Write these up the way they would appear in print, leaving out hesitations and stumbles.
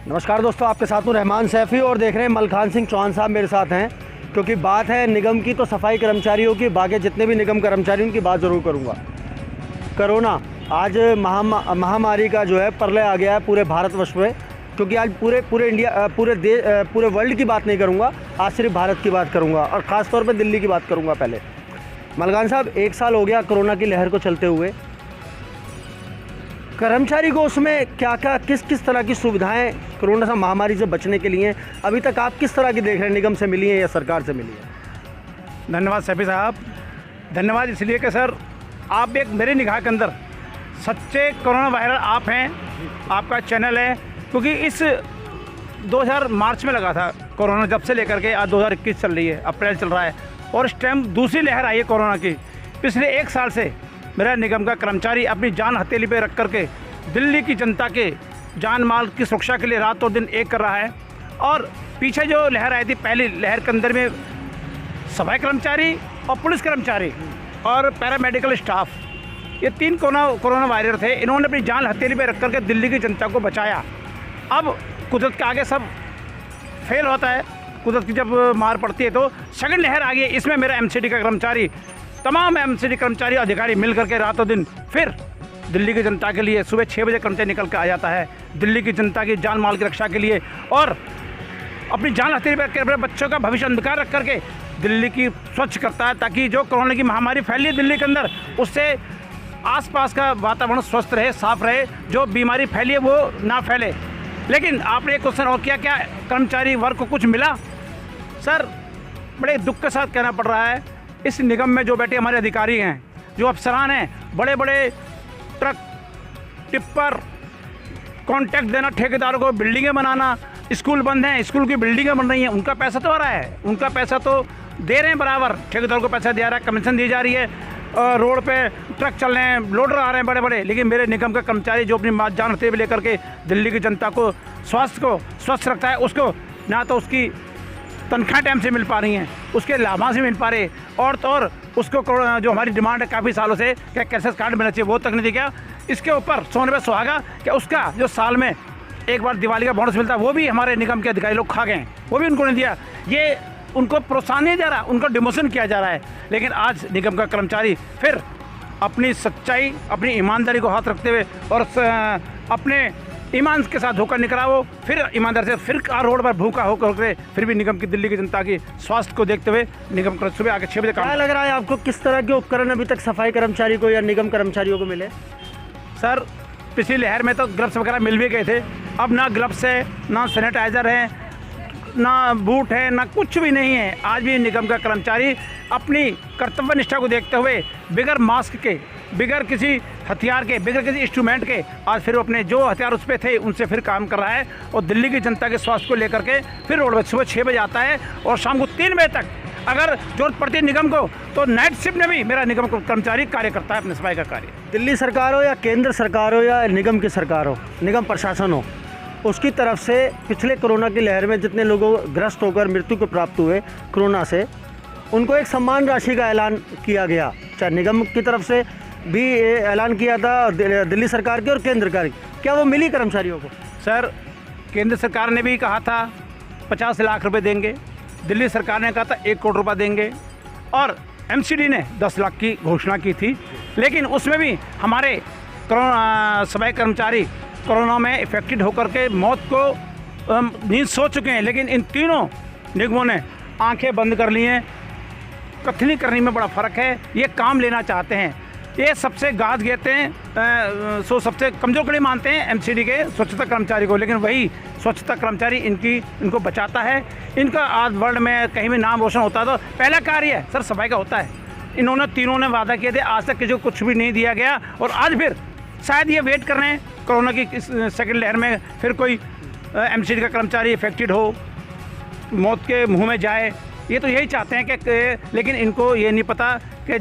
नमस्कार दोस्तों, आपके साथ हूँ रहमान सैफ़ी और देख रहे हैं मलखान सिंह चौहान साहब मेरे साथ हैं। क्योंकि बात है निगम की तो सफाई कर्मचारियों की, बाकी जितने भी निगम कर्मचारी उनकी बात ज़रूर करूँगा। कोरोना आज महामारी का जो है प्रलय आ गया है पूरे भारतवर्ष में। क्योंकि आज पूरे इंडिया पूरे वर्ल्ड की बात नहीं करूँगा, आज सिर्फ भारत की बात करूँगा और ख़ास तौर पर दिल्ली की बात करूँगा। पहले मलखान साहब, 1 साल हो गया कोरोना की लहर को चलते हुए। कर्मचारी को उसमें क्या क्या किस तरह की सुविधाएं कोरोना से महामारी से बचने के लिए अभी तक आप किस तरह की देख रहे हैं, निगम से मिली है या सरकार से मिली है? धन्यवाद सैफी साहब। धन्यवाद इसलिए कि सर आप एक मेरे निगाह के अंदर सच्चे कोरोना वायरस आप हैं, आपका चैनल है। क्योंकि इस 2000 मार्च में लगा था कोरोना, जब से लेकर के आज 2021 चल रही है, अप्रैल चल रहा है और इस टाइम दूसरी लहर आई है कोरोना की। पिछले 1 साल से मेरा निगम का कर्मचारी अपनी जान हथेली पे रख करके दिल्ली की जनता के जान माल की सुरक्षा के लिए रात और दिन एक कर रहा है। और पीछे जो लहर आई थी, पहली लहर के अंदर में सफाई कर्मचारी और पुलिस कर्मचारी और पैरामेडिकल स्टाफ, ये 3 कोरोना वायरस थे। इन्होंने अपनी जान हथेली पे रख करके दिल्ली की जनता को बचाया। अब कुदरत के आगे सब फेल होता है, कुदरत की जब मार पड़ती है तो सेकंड लहर आ गई। इसमें मेरा एमसीडी का कर्मचारी, तमाम एमसीडी कर्मचारी अधिकारी मिल करके रातों दिन फिर दिल्ली की जनता के लिए सुबह 6 बजे कर्मचारी निकल के आ जाता है दिल्ली की जनता की जान माल की रक्षा के लिए और अपनी जान हथेली पर अपने बच्चों का भविष्य अंधकार रख करके दिल्ली की स्वच्छ करता है, ताकि जो कोरोना की महामारी फैली है दिल्ली के अंदर, उससे आसपास का वातावरण स्वस्थ रहे, साफ रहे, जो बीमारी फैली है वो ना फैले। लेकिन आपने एक क्वेश्चन और किया, क्या कर्मचारी वर्ग को कुछ मिला? सर, बड़े दुख के साथ कहना पड़ रहा है, इस निगम में जो बैठे हमारे अधिकारी हैं, जो अफसरान हैं, बड़े बड़े ट्रक टिप्पर कॉन्ट्रैक्ट देना ठेकेदारों को, बिल्डिंगें बनाना, स्कूल बंद हैं, स्कूल की बिल्डिंगें बन रही हैं, उनका पैसा तो आ रहा है, उनका पैसा तो दे रहे हैं बराबर, ठेकेदारों को पैसा दिया रहा है, कमीशन दी जा रही है, रोड पे ट्रक चल रहे हैं, लोडर आ रहे हैं बड़े बड़े। लेकिन मेरे निगम का कर्मचारी जो अपनी जान हथेली पे लेकर के दिल्ली की जनता को स्वास्थ्य को स्वस्थ रखता है, उसको ना तो उसकी तनख्वाह टाइम से मिल पा रही हैं, उसके लाभांश मिल पा रहे, और तो और उसको जो हमारी डिमांड है काफ़ी सालों से क्या कैसेस कार्ड मिलना चाहिए, वो तक नहीं दी गया। इसके ऊपर सोने पे सुहागा कि उसका जो साल में एक बार दिवाली का बोनस मिलता है, वो भी हमारे निगम के अधिकारी लोग खा गए, वो भी उनको नहीं दिया। ये उनको प्रोत्साहन नहीं जा रहा, उनको डिमोशन किया जा रहा है। लेकिन आज निगम का कर्मचारी फिर अपनी सच्चाई, अपनी ईमानदारी को हाथ रखते हुए और अपने ईमान के साथ होकर निकला, वो फिर ईमानदार से फिर रोड पर भूखा होकर फिर भी निगम की दिल्ली की जनता की स्वास्थ्य को देखते हुए निगम कर सुबह आके 6 बजे काम। क्या लग रहा है आपको, किस तरह के उपकरण अभी तक सफाई कर्मचारी को या निगम कर्मचारियों को मिले? सर, पिछली लहर में तो ग्लव्स वगैरह मिल भी गए थे, अब ना ग्लव्स है, ना सैनिटाइज़र है, ना बूट है, ना कुछ भी नहीं है। आज भी निगम का कर्मचारी अपनी कर्तव्य निष्ठा को देखते हुए बिगर मास्क के, बिगर किसी हथियार के, बिगर किसी इंस्ट्रूमेंट के, आज फिर अपने जो हथियार उस पर थे उनसे फिर काम कर रहा है और दिल्ली की जनता के स्वास्थ्य को लेकर के फिर रोड पर सुबह 6 बजे आता है और शाम को 3 बजे तक अगर जरूरत पड़ती है निगम को तो नाइट शिफ्ट में भी मेरा निगम कर्मचारी कार्य करता है अपने सफाई का कार्य। दिल्ली सरकार हो या केंद्र सरकार हो या निगम की सरकार हो, निगम प्रशासन हो, उसकी तरफ से पिछले कोरोना की लहर में जितने लोगों ग्रस्त होकर मृत्यु को प्राप्त हुए कोरोना से, उनको एक सम्मान राशि का ऐलान किया गया। चाहे निगम की तरफ से भी ऐलान किया था, दिल्ली सरकार की और केंद्र सरकार की, क्या वो मिली कर्मचारियों को? सर, केंद्र सरकार ने भी कहा था 50 लाख रुपए देंगे, दिल्ली सरकार ने कहा था 1 करोड़ रुपये देंगे और एमसीडी ने 10 लाख की घोषणा की थी। लेकिन उसमें भी हमारे सफाई कर्मचारी कोरोना में इफेक्टेड होकर के मौत को नींद सो चुके हैं। लेकिन इन तीनों निगमों ने आंखें बंद कर ली हैं। कथनी करने में बड़ा फ़र्क है, ये काम लेना चाहते हैं, ये सबसे गाज देते हैं, सबसे कमज़ोर कड़ी मानते हैं एमसीडी के स्वच्छता कर्मचारी को। लेकिन वही स्वच्छता कर्मचारी इनको बचाता है। इनका आज वर्ल्ड में कहीं भी नाम रोशन होता है तो पहला कार्य है सर सफाई का होता है। इन्होंने तीनों ने वादा किए थे, आज तक किसी को कुछ भी नहीं दिया गया और आज फिर शायद ये वेट कर रहे हैं कोरोना की इस सेकंड लहर में फिर कोई एमसीडी का कर्मचारी इफेक्टेड हो, मौत के मुंह में जाए, ये तो यही चाहते हैं कि। लेकिन इनको ये नहीं पता कि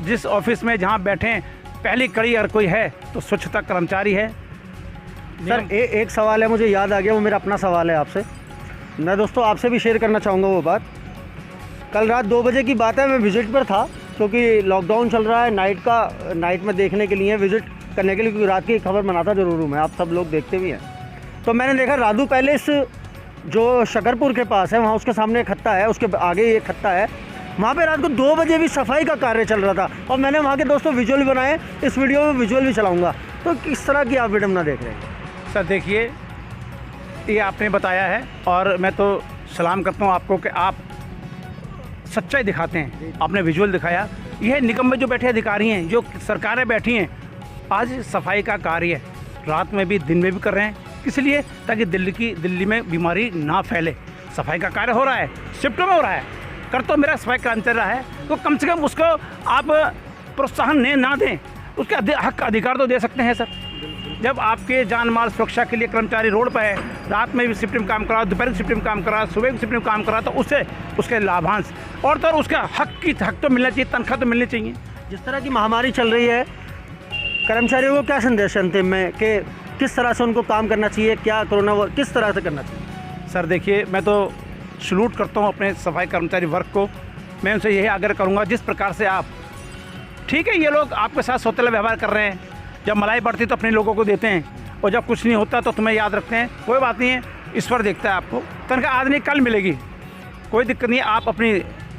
जिस ऑफिस में जहाँ बैठे पहली कड़ी अगर कोई है तो स्वच्छता कर्मचारी है। सर, एक सवाल है, मुझे याद आ गया, वो मेरा अपना सवाल है आपसे। मैं दोस्तों आपसे भी शेयर करना चाहूँगा वो बात। कल रात 2 बजे की बात है, मैं विज़िट पर था क्योंकि लॉकडाउन चल रहा है, नाइट में देखने के लिए विज़िट करने के लिए, क्योंकि रात की खबर बनाता ज़रूर हूँ मैं, आप सब लोग देखते भी हैं। तो मैंने देखा राधू पैलेस जो शकरपुर के पास है, वहाँ उसके सामने एक खत्ता है, उसके आगे एक खत्ता है, वहाँ पे रात को 2 बजे भी सफाई का कार्य चल रहा था। और मैंने वहाँ के दोस्तों विजुअल भी बनाए, इस वीडियो में विजुअल भी चलाऊँगा। तो किस तरह की आप विडम्बना देख रहे हैं? सर देखिए, ये आपने बताया है और मैं तो सलाम करता हूँ आपको कि आप सच्चाई दिखाते हैं। आपने विजुअल दिखाया। यह निगम में जो बैठे अधिकारी हैं, जो सरकारें बैठी हैं, आज सफाई का कार्य रात में भी दिन में भी कर रहे हैं। किस लिए? ताकि दिल्ली में बीमारी ना फैले। सफाई का कार्य हो रहा है, शिफ्टों में हो रहा है, कर तो मेरा सफाई कर्मचारी रहा है, तो कम से कम उसको आप प्रोत्साहन ना दें, उसके हक अधिकार तो दे सकते हैं सर। जब आपके जान माल सुरक्षा के लिए कर्मचारी रोड पर है, रात में भी शिफ्ट में काम करा, दोपहर की शिफ्ट में काम करा, सुबह की शिफ्ट में काम करा, तो उससे उसके लाभांश और तो उसका हक तो मिलना चाहिए, तनख्वाह तो मिलनी चाहिए। जिस तरह की महामारी चल रही है, कर्मचारियों को क्या संदेश अंतिम में कि किस तरह से उनको काम करना चाहिए, क्या कोरोना किस तरह से करना चाहिए? सर देखिए, मैं तो सलूट करता हूँ अपने सफाई कर्मचारी वर्ग को। मैं उनसे यही आग्रह करूँगा, जिस प्रकार से आप, ठीक है ये लोग आपके साथ सौतेला व्यवहार कर रहे हैं, जब मलाई बढ़ती तो अपने लोगों को देते हैं और जब कुछ नहीं होता तो तुम्हें याद रखते हैं, कोई बात नहीं है, ईश्वर देखता है आपको। तनख्वाह आज नहीं कल मिलेगी, कोई दिक्कत नहीं है। आप अपनी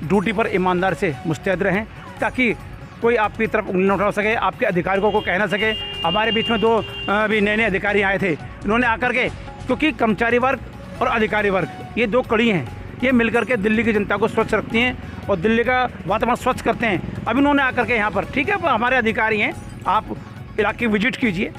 ड्यूटी पर ईमानदार से मुस्तैद रहें ताकि कोई आपकी तरफ उंगली न उठा सके, आपके अधिकारियों को कह ना सके। हमारे बीच में 2 अभी नए अधिकारी आए थे, इन्होंने आकर के, क्योंकि कर्मचारी वर्ग और अधिकारी वर्ग ये 2 कड़ी हैं, ये मिलकर के दिल्ली की जनता को स्वच्छ रखती हैं और दिल्ली का वातावरण स्वच्छ करते हैं। अब इन्होंने आकर के यहाँ पर, ठीक है हमारे अधिकारी हैं, आप इलाके विजिट कीजिए,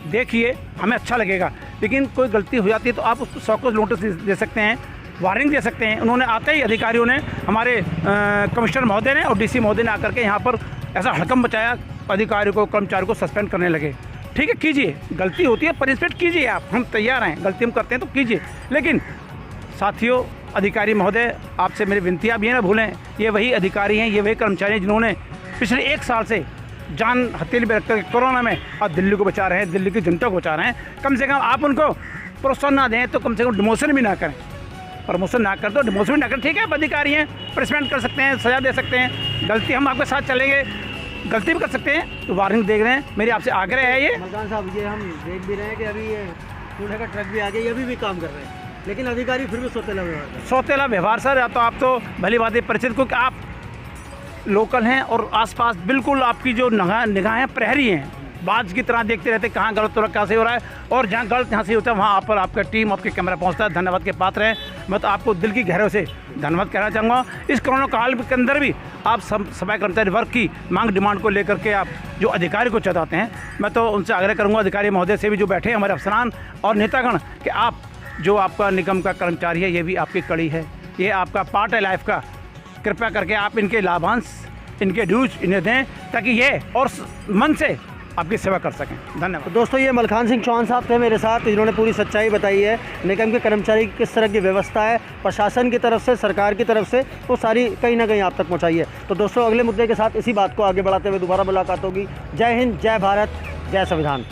देखिए, हमें अच्छा लगेगा। लेकिन कोई गलती हो जाती है तो आप उसको 100 को नोटिस दे सकते हैं, वार्निंग दे सकते हैं। उन्होंने आते ही अधिकारियों ने, हमारे कमिश्नर महोदय ने और डीसी महोदय ने आकर के यहाँ पर ऐसा हड़कंप मचाया, अधिकारी को, कर्मचारी को सस्पेंड करने लगे। ठीक है, कीजिए, गलती होती है पनिशमेंट कीजिए, आप, हम तैयार हैं, गलती हम करते हैं तो कीजिए। लेकिन साथियों, अधिकारी महोदय, आपसे मेरी विनती, आप ये ना भूलें, ये वही अधिकारी हैं, ये वही कर्मचारी हैं जिन्होंने पिछले 1 साल से जान हथेली में रखकर कोरोना में अब दिल्ली को बचा रहे हैं, दिल्ली की जनता को बचा रहे हैं। कम से कम आप उनको प्रोत्साहन ना दें तो कम से कम डिमोशन भी ना करें, प्रमोशन ना कर दो, डिमोशन भी ना करें। ठीक है, अधिकारी हैं, पनिशमेंट कर सकते हैं, सज़ा दे सकते हैं, गलती हम आपके साथ चलेंगे, गलती भी कर सकते हैं तो वार्निंग देख रहे हैं। मेरी आपसे आग्रह है ये। मलकान साहब, ये हम देख भी रहे हैं कि अभी ये कूड़े का ट्रक भी आ गया, ये भी काम कर रहे हैं, लेकिन अधिकारी फिर भी सौतेला व्यवहार कर रहे हैं। सौतेला व्यवहार सर, या तो आप तो भली बात है परिचित, क्योंकि आप लोकल हैं और आसपास बिल्कुल आपकी जो निगाहें प्रहरी हैं, बाज की तरह देखते रहते कहाँ गलत हो रहा है, कहाँ सही हो रहा है, और जहाँ गलत यहाँ सही होता है वहाँ पर आपका टीम, आपके कैमरा पहुँचता है। धन्यवाद के पात्र हैं। मैं तो आपको दिल की गहराई से धन्यवाद कहना चाहूँगा। इस कोरोना काल के अंदर भी आप सफाई कर्मचारी वर्ग की मांग डिमांड को लेकर के आप जो अधिकारी को चलाते हैं, मैं तो उनसे आग्रह करूँगा, अधिकारी महोदय से भी जो बैठे हैं हमारे अफसरान और नेतागण, कि आप जो आपका निगम का कर्मचारी है, ये भी आपकी कड़ी है, ये आपका पार्ट है लाइफ का। कृपया करके आप इनके लाभांश, इनके ड्यूज इन्हें दें ताकि ये और मन से आपकी सेवा कर सकें। धन्यवाद। तो दोस्तों, ये मलखान सिंह चौहान साहब थे मेरे साथ, इन्होंने पूरी सच्चाई बताई है। निगम के कर्मचारी की किस तरह की व्यवस्था है, प्रशासन की तरफ से, सरकार की तरफ से, वो सारी कहीं ना कहीं आप तक पहुँचाई है। तो दोस्तों, अगले मुद्दे के साथ इसी बात को आगे बढ़ाते हुए दोबारा मुलाकात होगी। जय हिंद, जय भारत, जय संविधान।